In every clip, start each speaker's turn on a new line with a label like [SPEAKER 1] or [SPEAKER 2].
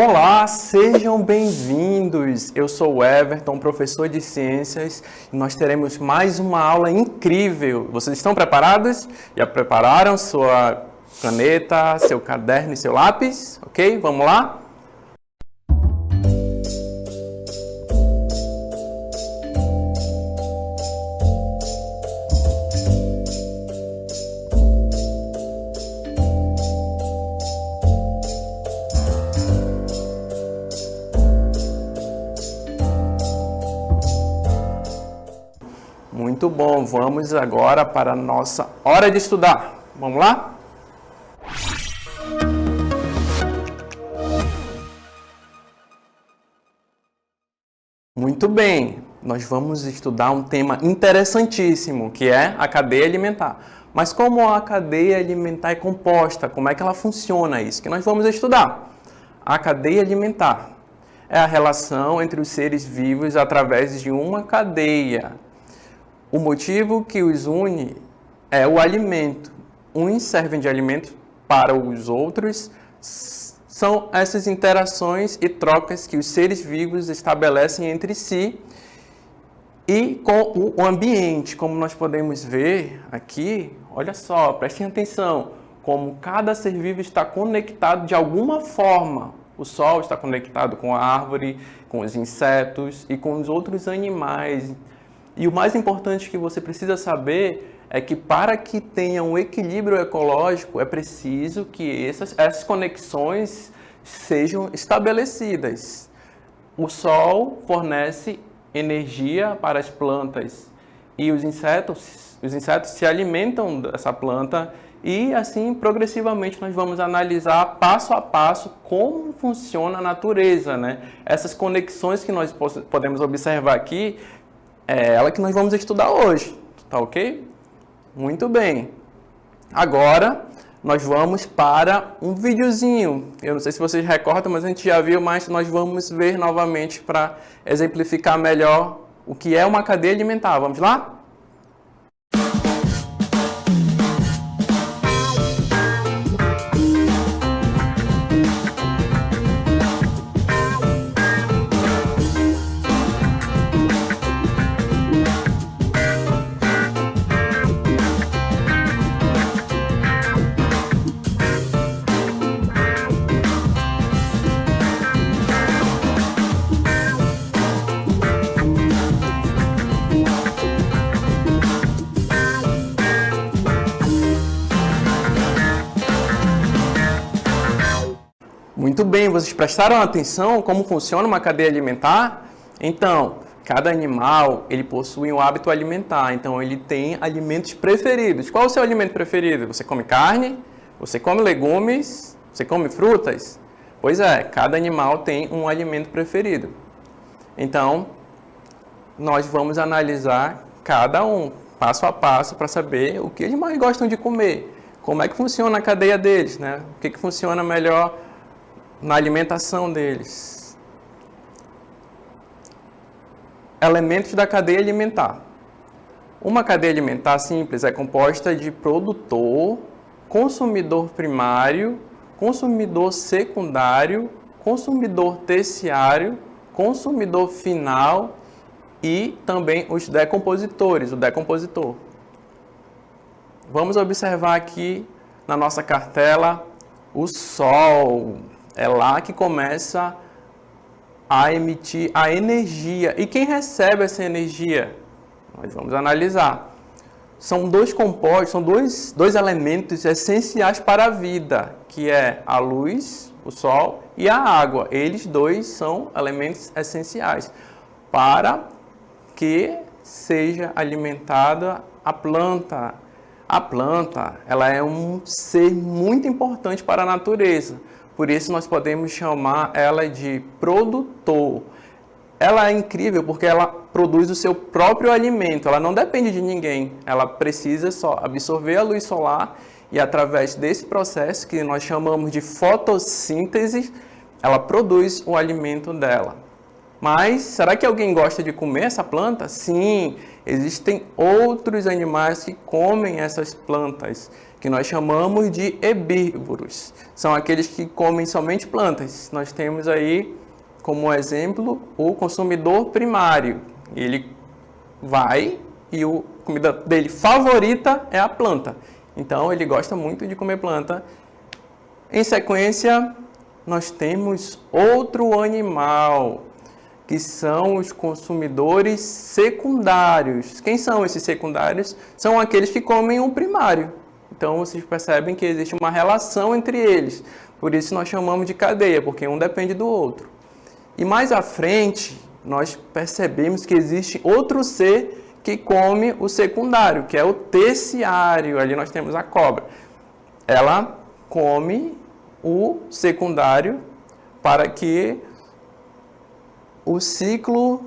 [SPEAKER 1] Olá, sejam bem-vindos! Eu sou o Everton, professor de ciências, e nós teremos mais uma aula incrível. Vocês estão preparados? Já prepararam sua caneta, seu caderno e seu lápis? Ok? Vamos lá? Muito bom, vamos agora para a nossa hora de estudar. Vamos lá? Muito bem, nós vamos estudar um tema interessantíssimo, que é a cadeia alimentar. Mas como a cadeia alimentar é composta? Como é que ela funciona? Isso que nós vamos estudar. A cadeia alimentar é a relação entre os seres vivos através de uma cadeia. O motivo que os une é o alimento. Uns servem de alimento para os outros. São essas interações e trocas que os seres vivos estabelecem entre si e com o ambiente. Como nós podemos ver aqui, olha só, prestem atenção, como cada ser vivo está conectado de alguma forma. O sol está conectado com a árvore, com os insetos e com os outros animais. E o mais importante que você precisa saber é que para que tenha um equilíbrio ecológico, é preciso que essas conexões sejam estabelecidas. O sol fornece energia para as plantas e os insetos se alimentam dessa planta e assim progressivamente nós vamos analisar passo a passo como funciona a natureza, né? Essas conexões que nós podemos observar aqui é ela que nós vamos estudar hoje, tá ok? Muito bem. Agora, nós vamos para um videozinho. Eu não sei se vocês recordam, mas a gente já viu, mas nós vamos ver novamente para exemplificar melhor o que é uma cadeia alimentar. Vamos lá? Muito bem, vocês prestaram atenção como funciona uma cadeia alimentar? Então, cada animal, ele possui um hábito alimentar, então ele tem alimentos preferidos. Qual é o seu alimento preferido? Você come carne? Você come legumes? Você come frutas? Pois é, cada animal tem um alimento preferido. Então, nós vamos analisar cada um, passo a passo, para saber o que eles mais gostam de comer. Como é que funciona a cadeia deles, né? O que funciona melhor na alimentação deles. Elementos da cadeia alimentar. Uma cadeia alimentar simples é composta de produtor, consumidor primário, consumidor secundário, consumidor terciário, consumidor final e também os decompositores, o decompositor. Vamos observar aqui na nossa cartela o Sol. É lá que começa a emitir a energia. E quem recebe essa energia? Nós vamos analisar. São dois compostos, são dois elementos essenciais para a vida, que é a luz, o sol, e a água. Eles dois são elementos essenciais para que seja alimentada a planta. A planta, ela é um ser muito importante para a natureza. Por isso, nós podemos chamar ela de produtor. Ela é incrível porque ela produz o seu próprio alimento. Ela não depende de ninguém. Ela precisa só absorver a luz solar e, através desse processo, que nós chamamos de fotossíntese, ela produz o alimento dela. Mas, será que alguém gosta de comer essa planta? Sim, existem outros animais que comem essas plantas. que nós chamamos de herbívoros. São aqueles que comem somente plantas. Nós temos aí, como exemplo, o consumidor primário. Ele vai e a comida dele favorita é a planta. Então, ele gosta muito de comer planta. Em sequência, nós temos outro animal, que são os consumidores secundários. Quem são esses secundários? São aqueles que comem o primário. Então, vocês percebem que existe uma relação entre eles. Por isso, nós chamamos de cadeia, porque um depende do outro. E mais à frente, nós percebemos que existe outro ser que come o secundário, que é o terciário. Ali nós temos a cobra. Ela come o secundário para que o ciclo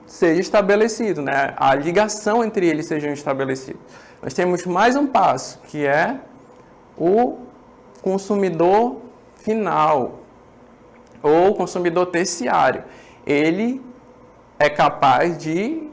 [SPEAKER 1] seja estabelecido, né? A ligação entre eles seja estabelecida. Nós temos mais um passo, que é o consumidor final, ou consumidor terciário. Ele é capaz de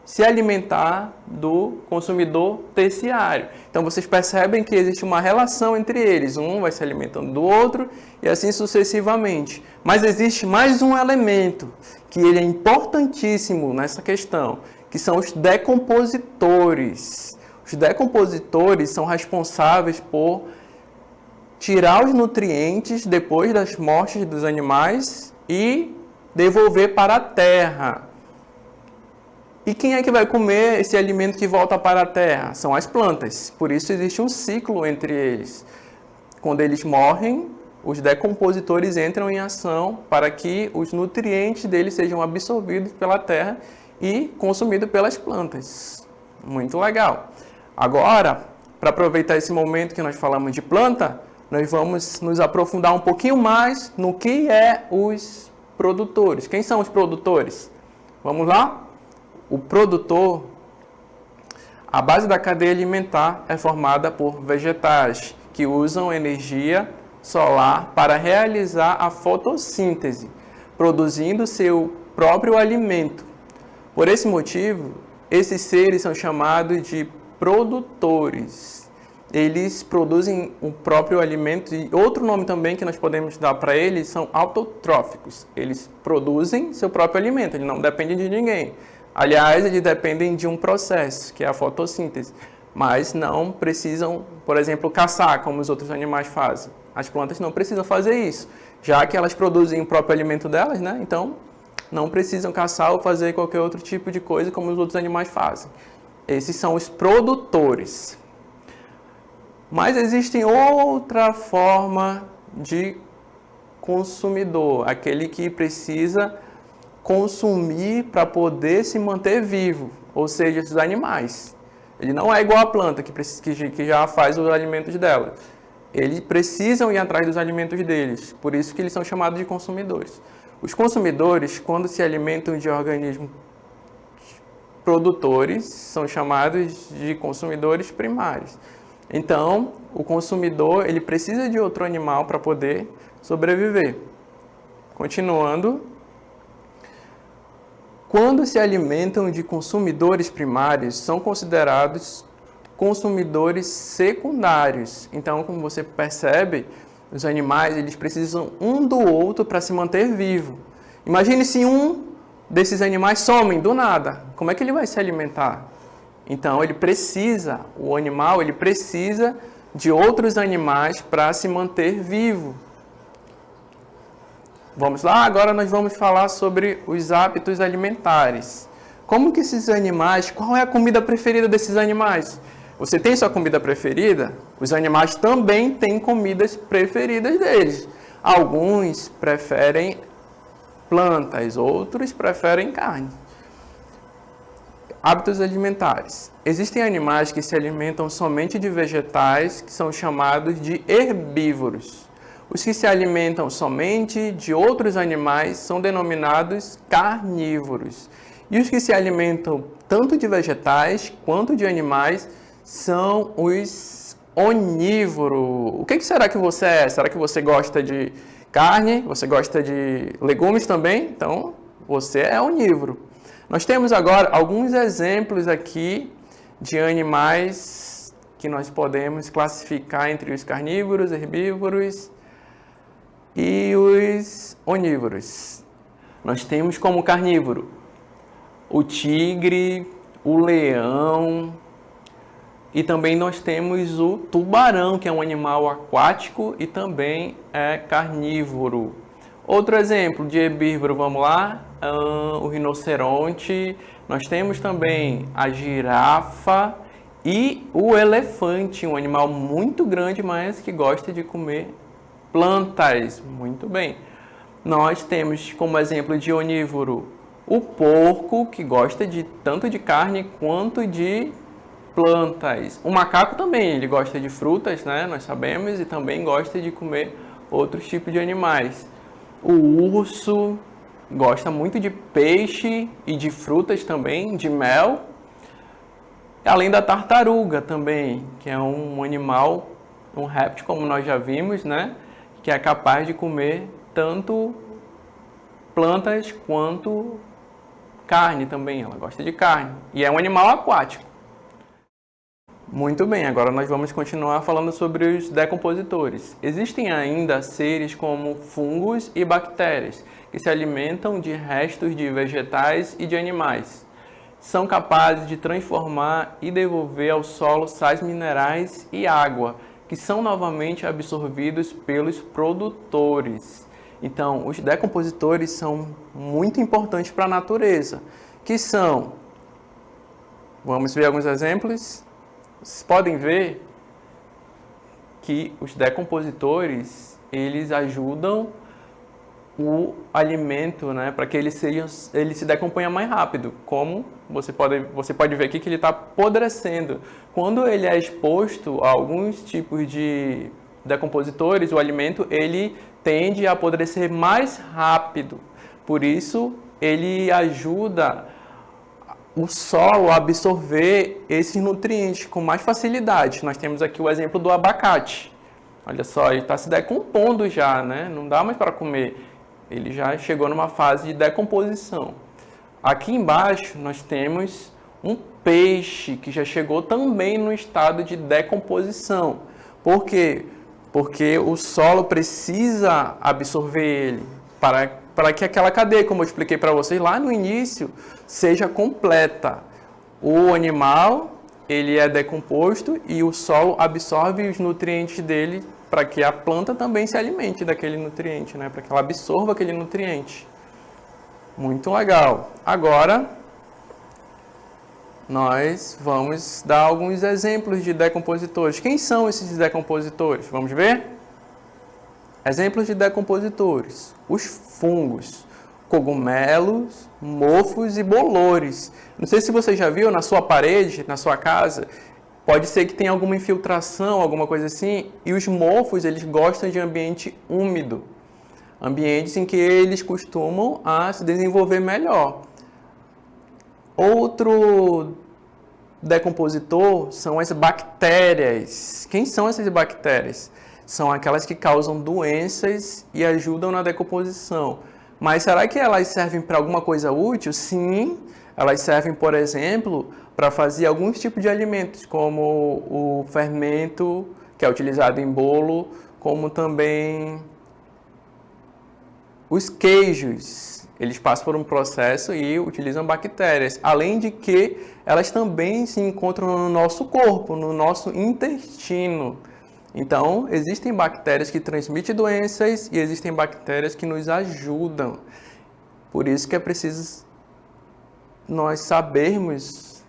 [SPEAKER 1] se alimentar do consumidor terciário. Então, vocês percebem que existe uma relação entre eles. Um vai se alimentando do outro e assim sucessivamente. Mas existe mais um elemento que ele é importantíssimo nessa questão, que são os decompositores. Os decompositores são responsáveis por tirar os nutrientes depois das mortes dos animais e devolver para a terra. E quem é que vai comer esse alimento que volta para a terra? São as plantas. Por isso existe um ciclo entre eles. Quando eles morrem, os decompositores entram em ação para que os nutrientes deles sejam absorvidos pela terra e consumidos pelas plantas. Muito legal. Agora, para aproveitar esse momento que nós falamos de planta, nós vamos nos aprofundar um pouquinho mais no que é os produtores. Quem são os produtores? Vamos lá? O produtor, a base da cadeia alimentar é formada por vegetais que usam energia solar para realizar a fotossíntese, produzindo seu próprio alimento. Por esse motivo, esses seres são chamados de produtores. Eles produzem o próprio alimento e outro nome também que nós podemos dar para eles são autotróficos. Eles produzem seu próprio alimento, eles não dependem de ninguém. Aliás, eles dependem de um processo, que é a fotossíntese, mas não precisam, por exemplo, caçar, como os outros animais fazem. As plantas não precisam fazer isso, já que elas produzem o próprio alimento delas, né? Então, não precisam caçar ou fazer qualquer outro tipo de coisa como os outros animais fazem. Esses são os produtores. Mas existe outra forma de consumidor, aquele que precisa consumir para poder se manter vivo, ou seja, os animais. Ele não é igual à planta que já faz os alimentos dela. Eles precisam ir atrás dos alimentos deles, por isso que eles são chamados de consumidores. Os consumidores, quando se alimentam de organismos produtores, são chamados de consumidores primários. Então, o consumidor ele precisa de outro animal para poder sobreviver. Continuando. Quando se alimentam de consumidores primários, são considerados consumidores secundários. Então, como você percebe, os animais eles precisam um do outro para se manter vivo. Imagine se um desses animais some do nada. Como é que ele vai se alimentar? Então, o animal precisa de outros animais para se manter vivo. Vamos lá? Agora nós vamos falar sobre os hábitos alimentares. Como que esses animais, qual é a comida preferida desses animais? Você tem sua comida preferida? Os animais também têm comidas preferidas deles. Alguns preferem plantas, outros preferem carne. Hábitos alimentares. Existem animais que se alimentam somente de vegetais, que são chamados de herbívoros. Os que se alimentam somente de outros animais são denominados carnívoros. E os que se alimentam tanto de vegetais quanto de animais são os onívoros. O que será que você é? Será que você gosta de carne? Você gosta de legumes também? Então, você é onívoro. Nós temos agora alguns exemplos aqui de animais que nós podemos classificar entre os carnívoros, herbívoros e os onívoros. Nós temos como carnívoro o tigre, o leão e também nós temos o tubarão, que é um animal aquático e também é carnívoro. Outro exemplo de herbívoro, vamos lá, o rinoceronte. Nós temos também a girafa e o elefante, um animal muito grande, mas que gosta de comer plantas. Muito bem. Nós temos como exemplo de onívoro o porco, que gosta de tanto de carne quanto de plantas. O macaco também, ele gosta de frutas, né? Nós sabemos, e também gosta de comer outros tipos de animais. O urso gosta muito de peixe e de frutas também, de mel. Além da tartaruga também, que é um animal, um réptil, como nós já vimos, né? Que é capaz de comer tanto plantas quanto carne também. Ela gosta de carne. E é um animal aquático. Muito bem, agora nós vamos continuar falando sobre os decompositores. Existem ainda seres como fungos e bactérias, que se alimentam de restos de vegetais e de animais. São capazes de transformar e devolver ao solo sais minerais e água, que são novamente absorvidos pelos produtores. Então, os decompositores são muito importantes para a natureza, que são, vamos ver alguns exemplos. Vocês podem ver que os decompositores, eles ajudam o alimento, né, para que ele se decomponha mais rápido. Como você pode ver aqui que ele está apodrecendo. Quando ele é exposto a alguns tipos de decompositores, o alimento ele tende a apodrecer mais rápido. Por isso, ele ajuda o solo a absorver esses nutrientes com mais facilidade. Nós temos aqui o exemplo do abacate. Olha só, ele está se decompondo já, né? Não dá mais para comer. Ele já chegou numa fase de decomposição. Aqui embaixo nós temos um peixe que já chegou também no estado de decomposição. Por quê? Porque o solo precisa absorver ele para que aquela cadeia, como eu expliquei para vocês lá no início, seja completa. O animal, ele é decomposto e o solo absorve os nutrientes dele para que a planta também se alimente daquele nutriente, né? Para que ela absorva aquele nutriente. Muito legal. Agora, nós vamos dar alguns exemplos de decompositores. Quem são esses decompositores? Vamos ver? Exemplos de decompositores. Os fungos, cogumelos, mofos e bolores. Não sei se você já viu na sua parede, na sua casa, pode ser que tenha alguma infiltração, alguma coisa assim, e os mofos, eles gostam de ambiente úmido. Ambientes em que eles costumam a se desenvolver melhor. Outro decompositor são as bactérias. Quem são essas bactérias? São aquelas que causam doenças e ajudam na decomposição. Mas será que elas servem para alguma coisa útil? Sim, elas servem, por exemplo, para fazer alguns tipos de alimentos, como o fermento, que é utilizado em bolo, como também os queijos. Eles passam por um processo e utilizam bactérias, além de que elas também se encontram no nosso corpo, no nosso intestino. Então, existem bactérias que transmitem doenças e existem bactérias que nos ajudam. Por isso que é preciso nós sabermos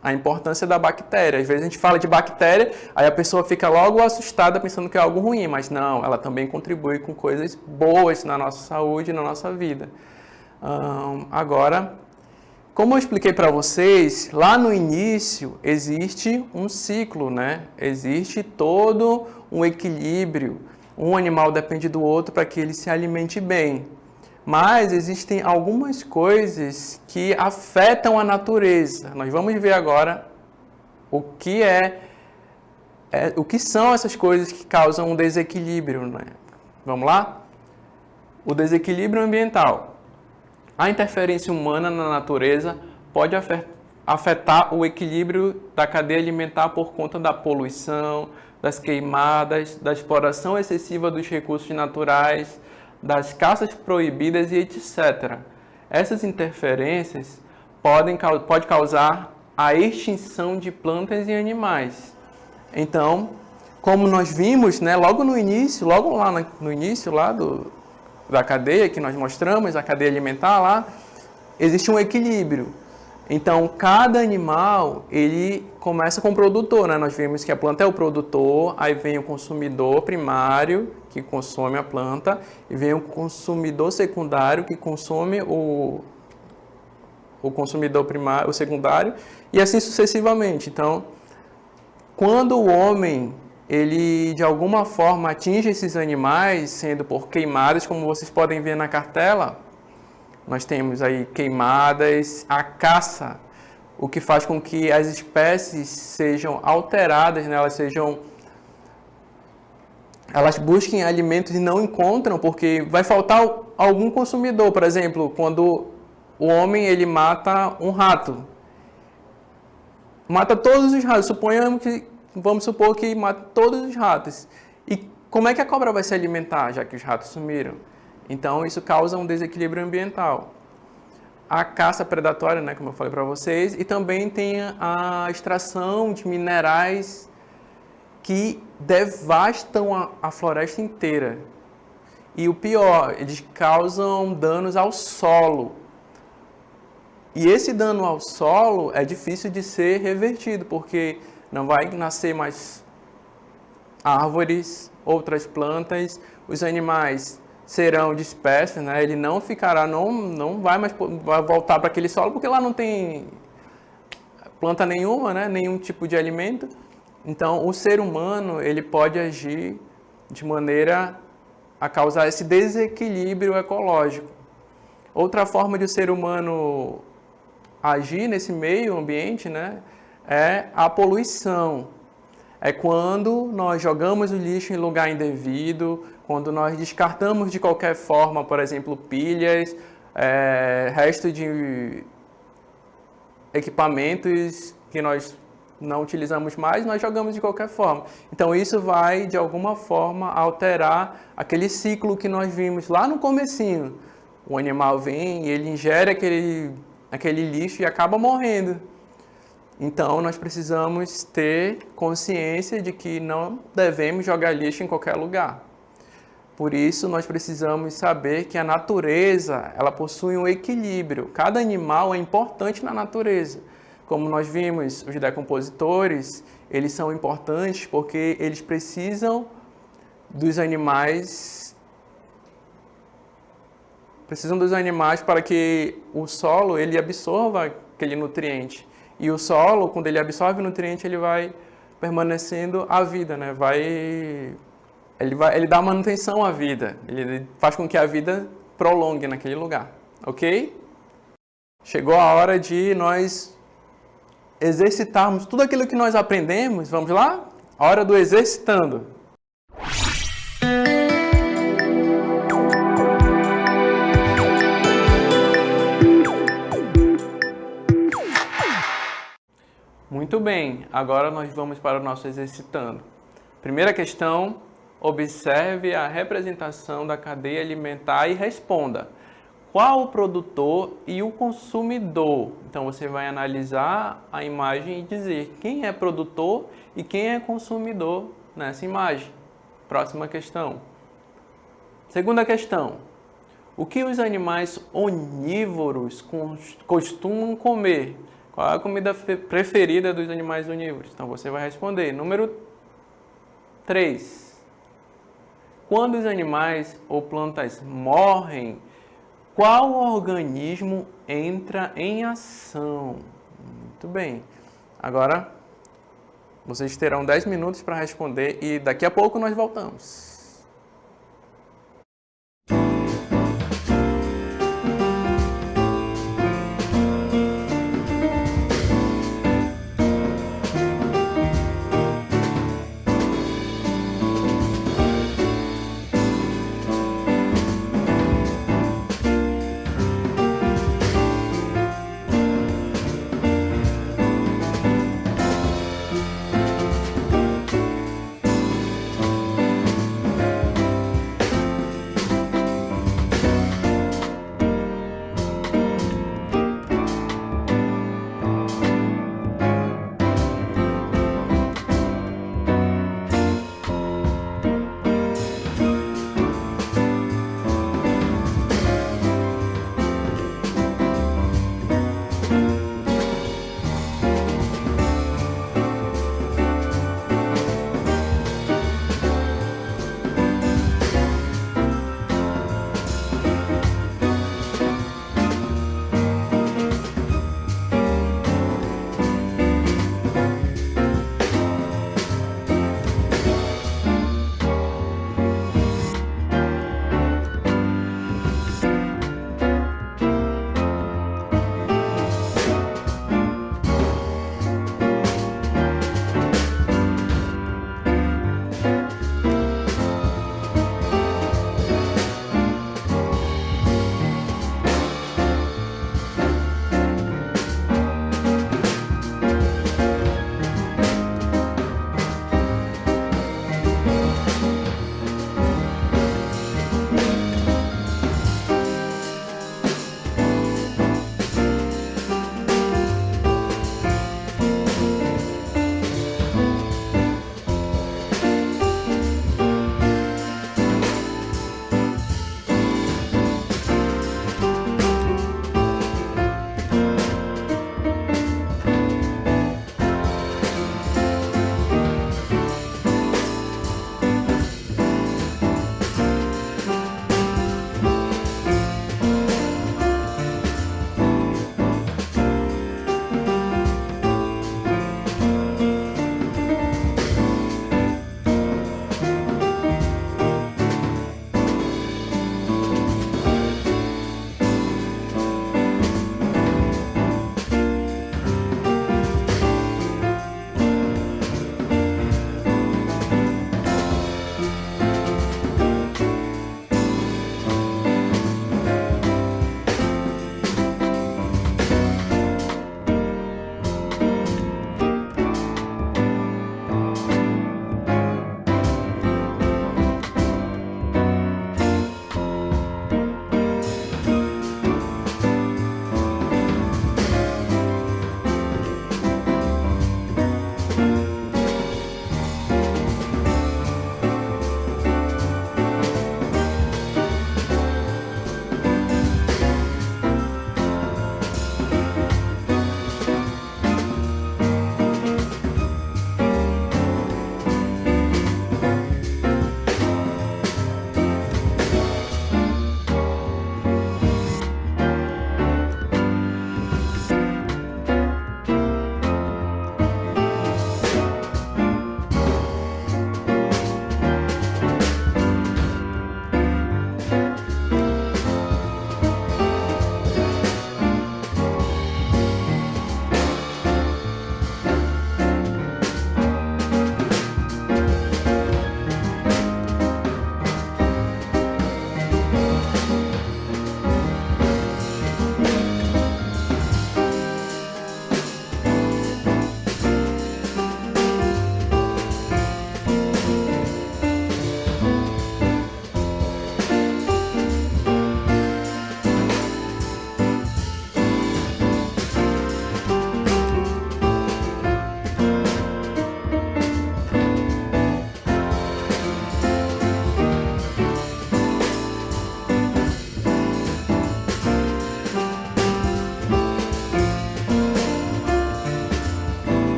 [SPEAKER 1] a importância da bactéria. Às vezes a gente fala de bactéria, aí a pessoa fica logo assustada pensando que é algo ruim, mas não, ela também contribui com coisas boas na nossa saúde, na nossa vida. Agora, como eu expliquei para vocês, lá no início existe um ciclo, né? Existe todo um equilíbrio. Um animal depende do outro para que ele se alimente bem. Mas existem algumas coisas que afetam a natureza. Nós vamos ver agora o que o que são essas coisas que causam um desequilíbrio, né? Vamos lá? O desequilíbrio ambiental. A interferência humana na natureza pode afetar o equilíbrio da cadeia alimentar por conta da poluição, das queimadas, da exploração excessiva dos recursos naturais, das caças proibidas e etc. Essas interferências podem causar a extinção de plantas e animais. Então, como nós vimos, né, logo lá no início da cadeia que nós mostramos, a cadeia alimentar lá, existe um equilíbrio. Então, cada animal, ele começa com o produtor, né? Nós vimos que a planta é o produtor, aí vem o consumidor primário, que consome a planta, e vem o consumidor secundário, que consome o consumidor primário, o secundário, e assim sucessivamente. Então, quando o homem, ele de alguma forma atinge esses animais, sendo por queimadas, como vocês podem ver na cartela, nós temos aí queimadas, a caça, o que faz com que as espécies sejam alteradas, né? Elas busquem alimentos e não encontram, porque vai faltar algum consumidor. Por exemplo, quando o homem ele mata um rato, mata todos os ratos, vamos supor que mata todos os ratos. E como é que a cobra vai se alimentar, já que os ratos sumiram? Então, isso causa um desequilíbrio ambiental. A caça predatória, né, como eu falei para vocês, e também tem a extração de minerais que devastam a floresta inteira. E o pior, eles causam danos ao solo. E esse dano ao solo é difícil de ser revertido, porque não vai nascer mais árvores, outras plantas, os animais serão dispersos, né? Ele não ficará, não vai mais voltar para aquele solo, porque lá não tem planta nenhuma, né? Nenhum tipo de alimento. Então, o ser humano, ele pode agir de maneira a causar esse desequilíbrio ecológico. Outra forma de o ser humano agir nesse meio ambiente, né, é a poluição. É quando nós jogamos o lixo em lugar indevido, quando nós descartamos de qualquer forma, por exemplo, pilhas, resto de equipamentos que nós não utilizamos mais, nós jogamos de qualquer forma. Então isso vai, de alguma forma, alterar aquele ciclo que nós vimos lá no comecinho. O animal vem e ele ingere aquele lixo e acaba morrendo. Então, nós precisamos ter consciência de que não devemos jogar lixo em qualquer lugar. Por isso, nós precisamos saber que a natureza, ela possui um equilíbrio. Cada animal é importante na natureza. Como nós vimos, os decompositores, eles são importantes porque eles precisam dos animais para que o solo ele absorva aquele nutriente. E o solo, quando ele absorve o nutriente, ele vai permanecendo a vida, né? Ele dá manutenção à vida, ele faz com que a vida prolongue naquele lugar, ok? Chegou a hora de nós exercitarmos tudo aquilo que nós aprendemos. Vamos lá? A hora do exercitando. Muito bem, agora nós vamos para o nosso exercitando. Primeira questão, observe a representação da cadeia alimentar e responda. Qual o produtor e o consumidor? Então você vai analisar a imagem e dizer quem é produtor e quem é consumidor nessa imagem. Próxima questão. Segunda questão. O que os animais onívoros costumam comer? Qual é a comida preferida dos animais onívoros? Então você vai responder. Número 3. Quando os animais ou plantas morrem, qual organismo entra em ação? Muito bem. Agora, vocês terão 10 minutos para responder e daqui a pouco nós voltamos.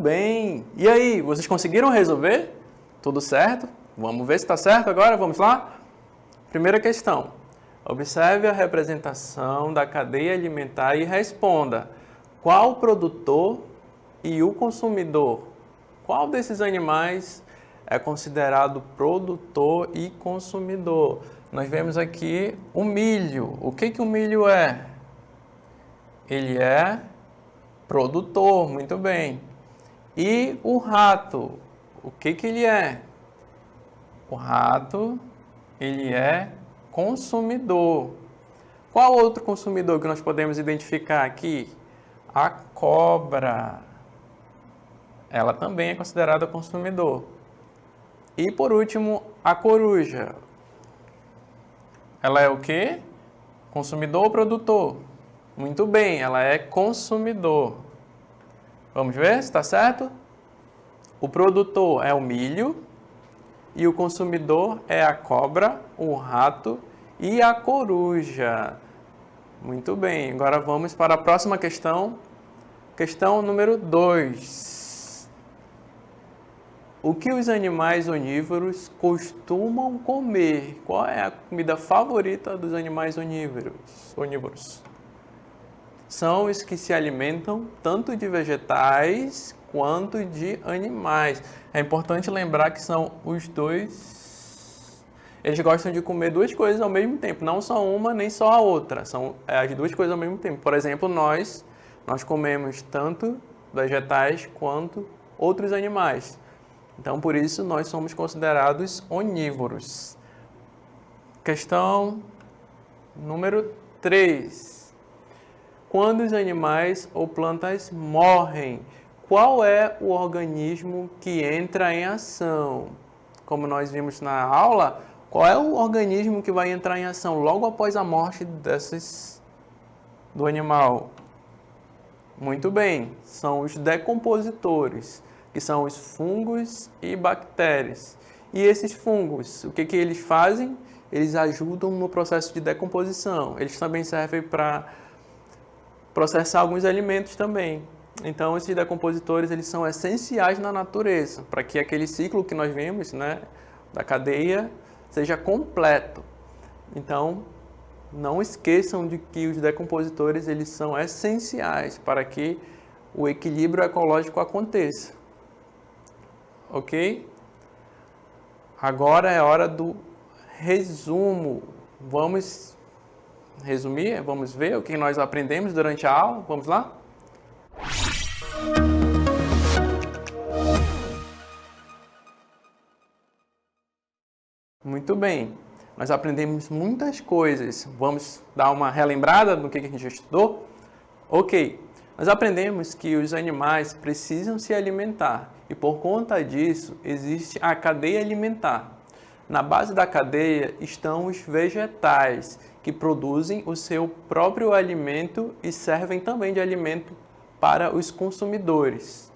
[SPEAKER 1] bem. E aí, vocês conseguiram resolver? Tudo certo? Vamos ver se está certo agora? Vamos lá? Primeira questão. Observe a representação da cadeia alimentar e responda. Qual o produtor e o consumidor? Qual desses animais é considerado produtor e consumidor? Nós vemos aqui o milho. O que o milho é? Ele é produtor, muito bem. E o rato? O que ele é? O rato, ele é consumidor. Qual outro consumidor que nós podemos identificar aqui? A cobra. Ela também é considerada consumidor. E por último, a coruja. Ela é o quê? Consumidor ou produtor? Muito bem, ela é consumidor. Vamos ver se está certo? O produtor é o milho e o consumidor é a cobra, o rato e a coruja. Muito bem, agora vamos para a próxima questão. Questão número 2. O que os animais onívoros costumam comer? Qual é a comida favorita dos animais onívoros? São os que se alimentam tanto de vegetais quanto de animais. É importante lembrar que são os dois. Eles gostam de comer duas coisas ao mesmo tempo, não só uma nem só a outra. São as duas coisas ao mesmo tempo. Por exemplo, nós comemos tanto vegetais quanto outros animais. Então, por isso, nós somos considerados onívoros. Questão número 3. Quando os animais ou plantas morrem, qual é o organismo que entra em ação? Como nós vimos na aula, qual é o organismo que vai entrar em ação logo após a morte do animal? Muito bem, são os decompositores, que são os fungos e bactérias. E esses fungos, o que eles fazem? Eles ajudam no processo de decomposição. Eles também servem para processar alguns alimentos também. Então, esses decompositores eles são essenciais na natureza, para que aquele ciclo que nós vimos, né, da cadeia, seja completo. Então, não esqueçam de que os decompositores eles são essenciais para que o equilíbrio ecológico aconteça. Ok? Agora é hora do resumo. Vamos resumir? Vamos ver o que nós aprendemos durante a aula? Vamos lá? Muito bem. Nós aprendemos muitas coisas. Vamos dar uma relembrada do que a gente já estudou? Ok. Nós aprendemos que os animais precisam se alimentar e por conta disso existe a cadeia alimentar. Na base da cadeia estão os vegetais, que produzem o seu próprio alimento e servem também de alimento para os consumidores.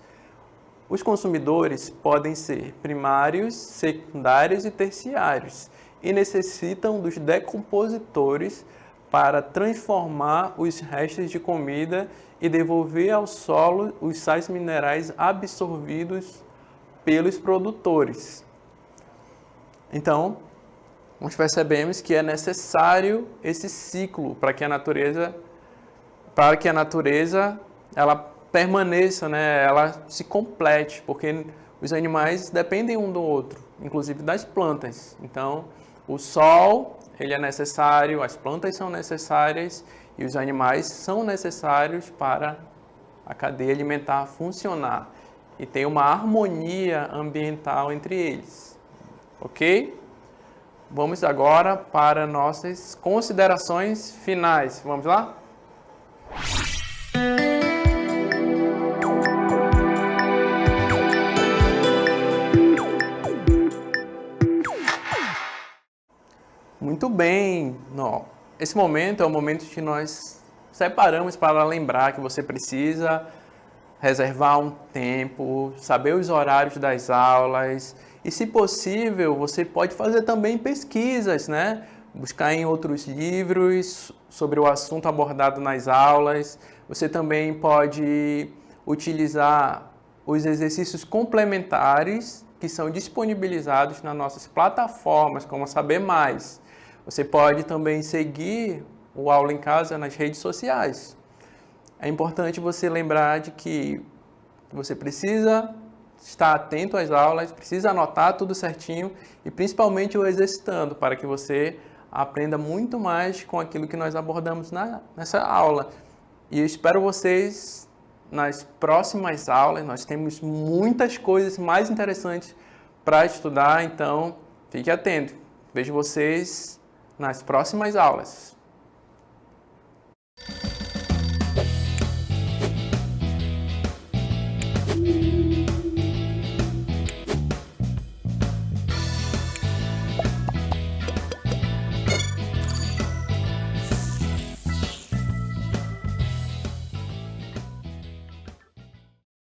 [SPEAKER 1] Os consumidores podem ser primários, secundários e terciários e necessitam dos decompositores para transformar os restos de comida e devolver ao solo os sais minerais absorvidos pelos produtores. Então, nós percebemos que é necessário esse ciclo para que a natureza ela permaneça, né? Ela se complete, porque os animais dependem um do outro, inclusive das plantas. Então, o sol ele é necessário, as plantas são necessárias e os animais são necessários para a cadeia alimentar funcionar e ter uma harmonia ambiental entre eles. Ok? Vamos agora para nossas considerações finais. Vamos lá? Muito bem. Esse momento é o momento que nós separamos para lembrar que você precisa reservar um tempo, saber os horários das aulas e, se possível, você pode fazer também pesquisas, né? Buscar em outros livros sobre o assunto abordado nas aulas. Você também pode utilizar os exercícios complementares que são disponibilizados nas nossas plataformas, como Saber Mais. Você pode também seguir o Aula em Casa nas redes sociais. É importante você lembrar de que você precisa estar atento às aulas, precisa anotar tudo certinho e principalmente o exercitando para que você aprenda muito mais com aquilo que nós abordamos nessa aula. E eu espero vocês nas próximas aulas. Nós temos muitas coisas mais interessantes para estudar, então fique atento. Vejo vocês nas próximas aulas.